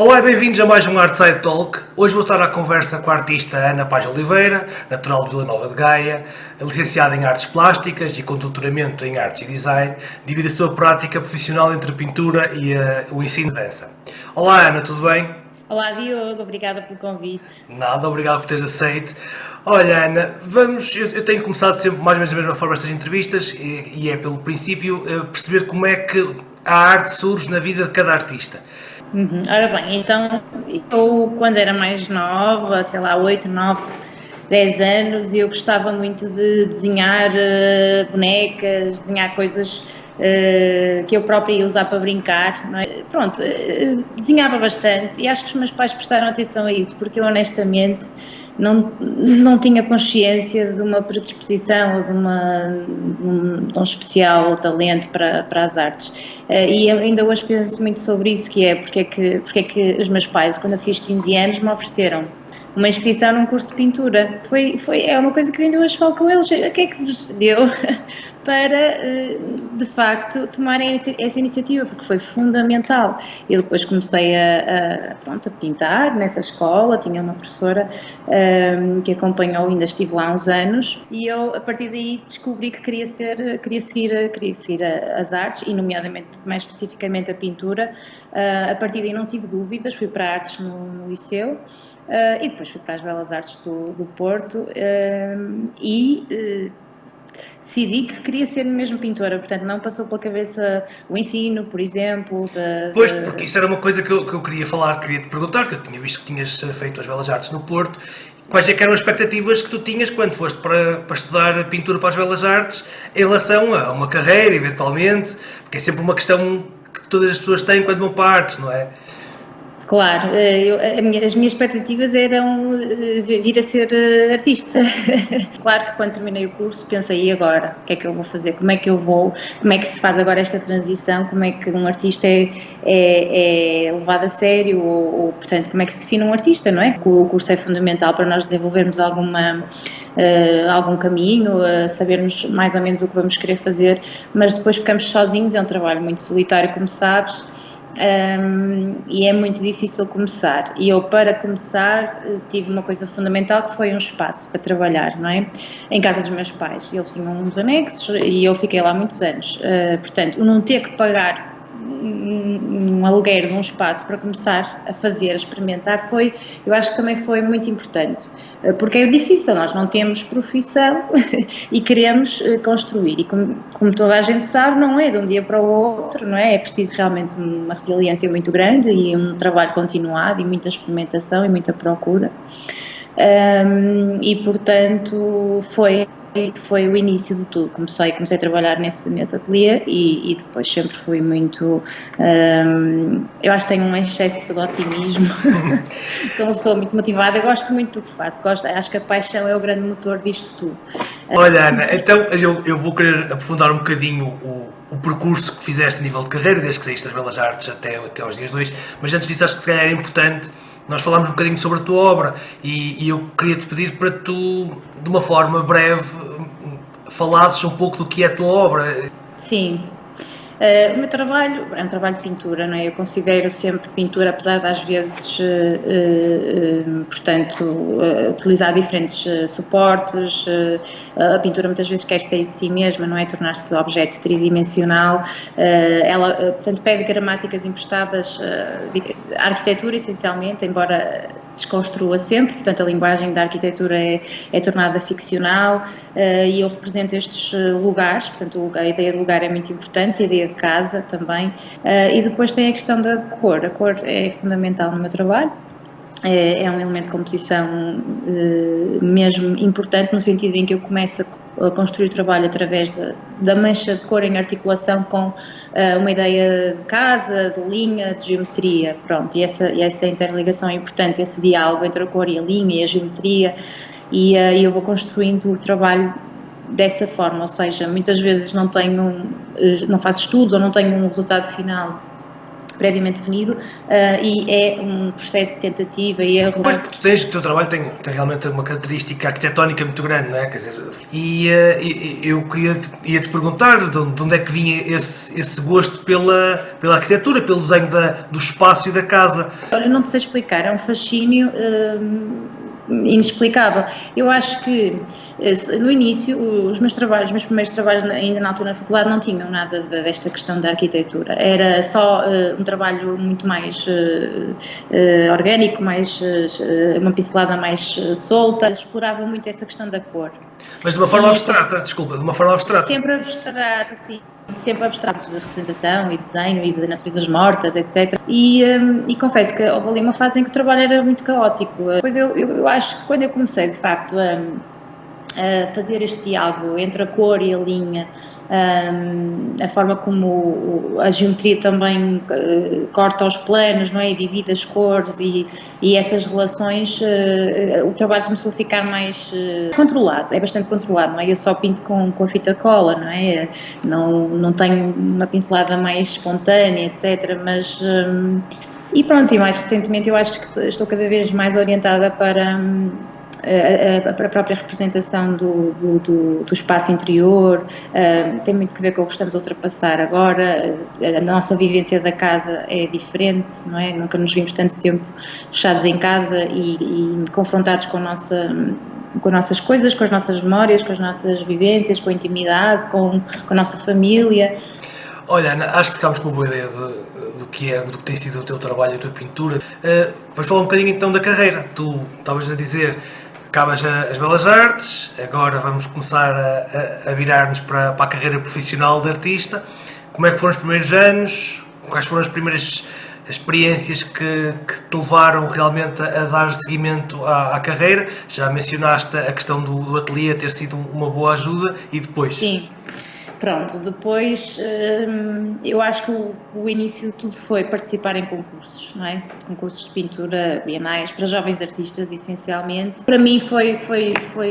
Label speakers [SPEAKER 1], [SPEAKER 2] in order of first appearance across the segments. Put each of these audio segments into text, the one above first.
[SPEAKER 1] Olá e bem-vindos a mais um Artside Talk. Hoje vou estar à conversa com a artista Ana Paz Oliveira, natural de Vila Nova de Gaia, licenciada em Artes Plásticas e com doutoramento em Artes e Design, devido à sua prática profissional entre a pintura e o ensino de dança. Olá Ana, tudo bem?
[SPEAKER 2] Olá Diogo, obrigada pelo convite.
[SPEAKER 1] Nada, obrigado por teres aceito. Olha Ana, eu tenho começado sempre mais ou menos da mesma forma estas entrevistas e é pelo princípio perceber como é que a arte surge na vida de cada artista.
[SPEAKER 2] Ora bem, então eu quando era mais nova, sei lá, 8, 9, 10 anos, eu gostava muito de desenhar bonecas, desenhar coisas que eu própria ia usar para brincar, não é? Pronto, desenhava bastante e acho que os meus pais prestaram atenção a isso, porque eu honestamente não tinha consciência de uma predisposição ou de um especial talento para as artes. E eu ainda hoje penso muito sobre isso, que é porque é que os meus pais, quando eu fiz 15 anos, me ofereceram uma inscrição num curso de pintura. É uma coisa que eu ainda hoje falo com eles. O que é que vos deu para, de facto, tomarem essa iniciativa? Porque foi fundamental. Eu depois comecei a pintar nessa escola, tinha uma professora que acompanhou, ainda estive lá há uns anos, e eu, a partir daí, descobri que queria seguir as artes, e nomeadamente, mais especificamente, a pintura. A partir daí não tive dúvidas, fui para artes no liceu, e depois fui para as Belas Artes do Porto e decidi que queria ser mesmo pintora, portanto não passou pela cabeça o ensino, por exemplo.
[SPEAKER 1] Pois, porque isso era uma coisa que eu queria falar, queria te perguntar, que eu tinha visto que tinhas feito as Belas Artes no Porto. Quais é que eram as expectativas que tu tinhas quando foste para estudar pintura para as Belas Artes em relação a uma carreira, eventualmente? Porque é sempre uma questão que todas as pessoas têm quando vão para artes, não é?
[SPEAKER 2] Claro, as minhas expectativas eram vir a ser artista. Claro que quando terminei o curso pensei, e agora? O que é que eu vou fazer? Como é que se faz agora esta transição? Como é que um artista é levado a sério? Portanto, como é que se define um artista, não é? O curso é fundamental para nós desenvolvermos algum caminho, sabermos mais ou menos o que vamos querer fazer, mas depois ficamos sozinhos, é um trabalho muito solitário, como sabes. E é muito difícil começar. E eu, para começar, tive uma coisa fundamental, que foi um espaço para trabalhar, não é? Em casa dos meus pais. Eles tinham uns anexos e eu fiquei lá muitos anos. Portanto, não ter que pagar um aluguer de um espaço para começar a fazer, a experimentar, eu acho que também foi muito importante, porque é difícil, nós não temos profissão e queremos construir, e como toda a gente sabe, não é de um dia para o outro, não é? É preciso realmente uma resiliência muito grande e um trabalho continuado e muita experimentação e muita procura, e portanto foi o início de tudo. Comecei a trabalhar nesse ateliê e depois sempre fui muito, eu acho que tenho um excesso de otimismo. Sou uma pessoa muito motivada, gosto muito do que faço, acho que a paixão é o grande motor disto tudo.
[SPEAKER 1] Olha Ana, então eu vou querer aprofundar um bocadinho o percurso que fizeste a nível de carreira, desde que saíste das Belas Artes até aos dias de hoje, mas antes disso acho que se calhar era importante nós falarmos um bocadinho sobre a tua obra e eu queria-te pedir para tu, de uma forma breve, falasses um pouco do que é a tua obra.
[SPEAKER 2] Sim. O meu trabalho é um trabalho de pintura, não é? Eu considero sempre pintura, apesar de às vezes, utilizar diferentes suportes. A pintura muitas vezes quer sair de si mesma, não é? Tornar-se objeto tridimensional. Ela, portanto, pede gramáticas emprestadas à arquitetura, essencialmente, embora desconstrua sempre. Portanto, a linguagem da arquitetura é tornada ficcional, e eu represento estes lugares. Portanto, a ideia de lugar é muito importante, a ideia de casa também, e depois tem a questão da cor. A cor é fundamental no meu trabalho. É um elemento de composição mesmo importante, no sentido em que eu começo a construir o trabalho através da mancha de cor em articulação com uma ideia de casa, de linha, de geometria. Pronto, e essa interligação é importante, esse diálogo entre a cor e a linha e a geometria, e eu vou construindo o trabalho dessa forma, ou seja, muitas vezes não faço estudos ou não tenho um resultado final previamente definido, e é um processo de tentativa e erro.
[SPEAKER 1] Pois, porque o teu trabalho tem realmente uma característica arquitetónica muito grande, não é? Quer dizer, e eu ia-te perguntar de onde é que vinha esse gosto pela arquitetura, pelo desenho do espaço e da casa.
[SPEAKER 2] Olha, não te sei explicar, é um fascínio inexplicável. Eu acho que no início os meus primeiros trabalhos ainda na altura na faculdade não tinham nada desta questão da arquitetura, era só um trabalho muito mais orgânico, uma pincelada mais solta, explorava muito essa questão da cor.
[SPEAKER 1] Mas de uma forma abstrata, desculpa, de uma forma abstrata.
[SPEAKER 2] Sempre abstrata, sim. Sempre abstrato de representação e desenho e de naturezas mortas, etc. E confesso que houve ali uma fase em que o trabalho era muito caótico. Pois eu acho que quando eu comecei, de facto, a fazer este diálogo entre a cor e a linha, a forma como a geometria também corta os planos, não é? E divide as cores e essas relações, o trabalho começou a ficar mais controlado, é bastante controlado, não é? Eu só pinto com a fita cola, não é? Não tenho uma pincelada mais espontânea, etc. Mas e pronto, e mais recentemente eu acho que estou cada vez mais orientada para a própria representação do espaço interior, tem muito que ver com o que estamos a ultrapassar agora. A nossa vivência da casa é diferente, não é? Nunca nos vimos tanto tempo fechados em casa e confrontados com nossas coisas, com as nossas memórias, com as nossas vivências, com a intimidade, com a nossa família.
[SPEAKER 1] Olha, Ana, acho que ficámos com uma boa ideia do que tem sido o teu trabalho, a tua pintura. Vamos falar um bocadinho então da carreira. Tu estavas a dizer, acabas as Belas Artes, agora vamos começar a virar-nos para a carreira profissional de artista. Como é que foram os primeiros anos? Quais foram as primeiras experiências que te levaram realmente a dar seguimento à carreira? Já mencionaste a questão do ateliê ter sido uma boa ajuda, e depois?
[SPEAKER 2] Sim. Pronto, depois eu acho que o início de tudo foi participar em concursos, não é? Concursos de pintura, bienais, para jovens artistas, essencialmente. Para mim foi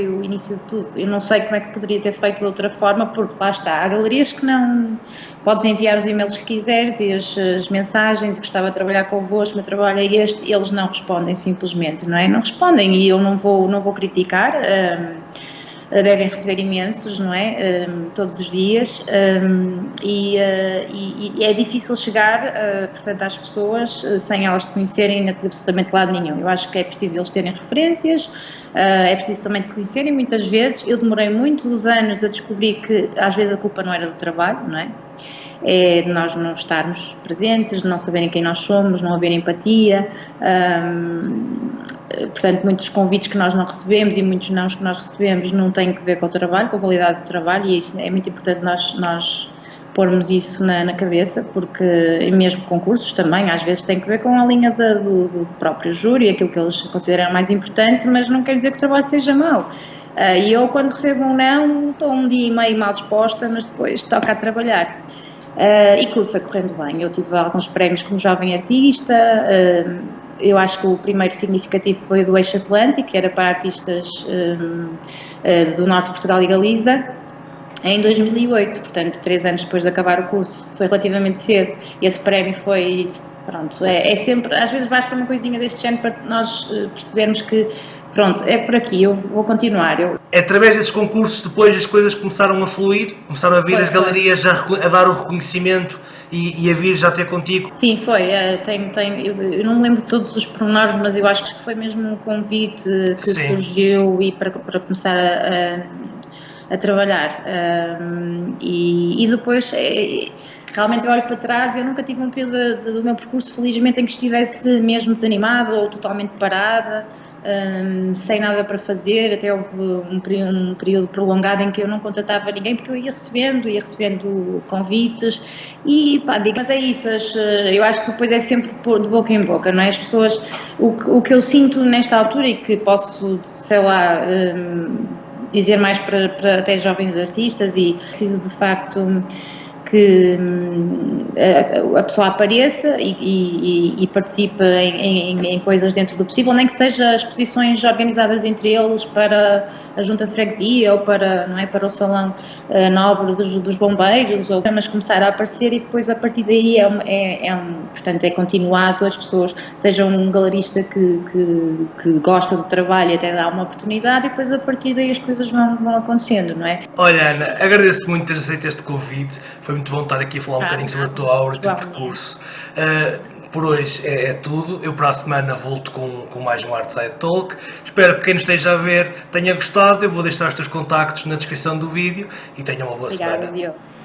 [SPEAKER 2] o início de tudo. Eu não sei como é que poderia ter feito de outra forma, porque lá está, há galerias que não... Podes enviar os e-mails que quiseres e as mensagens, gostava de trabalhar convosco, o meu trabalho é este, eles não respondem simplesmente, não é? Não respondem e eu não vou criticar. Devem receber imensos, não é? Todos os dias, e é difícil chegar, portanto, às pessoas sem elas te conhecerem de absolutamente lado nenhum. Eu acho que é preciso eles terem referências, é preciso também te conhecerem. Muitas vezes eu demorei muitos anos a descobrir que às vezes a culpa não era do trabalho, não é? É de nós não estarmos presentes, de não saberem quem nós somos, não haver empatia. Portanto, muitos convites que nós não recebemos e muitos nãos que nós recebemos não têm que ver com o trabalho, com a qualidade do trabalho, e isso é muito importante nós pormos isso na cabeça, porque mesmo concursos também às vezes tem que ver com a linha do próprio júri, aquilo que eles consideram mais importante, mas não quer dizer que o trabalho seja mau. E eu, quando recebo um não, estou um dia e meio mal disposta, mas depois toca a trabalhar. E tudo foi correndo bem. Eu tive alguns prémios como jovem artista. Eu acho que o primeiro significativo foi do Eixo Atlântico, que era para artistas do Norte de Portugal e Galiza, em 2008, portanto 3 anos depois de acabar o curso. Foi relativamente cedo. Esse prémio foi, pronto, é sempre, às vezes basta uma coisinha deste género para nós percebermos que, pronto, é por aqui, eu vou continuar.
[SPEAKER 1] Através desses concursos depois as coisas começaram a fluir, começaram a vir as galerias a dar o reconhecimento e a vir já ter contigo?
[SPEAKER 2] Sim, foi. Eu não me lembro de todos os pormenores, mas eu acho que foi mesmo um convite que surgiu e para começar a trabalhar. E depois, realmente eu olho para trás e eu nunca tive um período do meu percurso, felizmente, em que estivesse mesmo desanimada ou totalmente parada. Sem nada para fazer. Até houve um período prolongado em que eu não contatava ninguém, porque eu ia recebendo convites e pá, digo, mas é isso, eu acho que depois é sempre de boca em boca, não é? As pessoas, o que eu sinto nesta altura e que posso, sei lá, dizer mais para até jovens artistas, e preciso de facto a pessoa apareça e participe em coisas dentro do possível, nem que seja exposições organizadas entre eles para a junta de freguesia ou para, não é, para o salão nobre dos bombeiros, ou mas começar a aparecer e depois a partir daí portanto, é continuado, as pessoas, seja um galerista que gosta do trabalho e até dá uma oportunidade e depois a partir daí as coisas vão acontecendo, não é?
[SPEAKER 1] Olha, Ana, agradeço-te muito ter aceito este convite, foi muito bom estar aqui a falar um bocadinho sobre a tua obra, o teu percurso. Por hoje é tudo, eu para a semana volto com mais um Artside Talk, espero que quem nos esteja a ver tenha gostado, eu vou deixar os teus contactos na descrição do vídeo e tenham uma boa semana.
[SPEAKER 2] Obrigada, Diogo.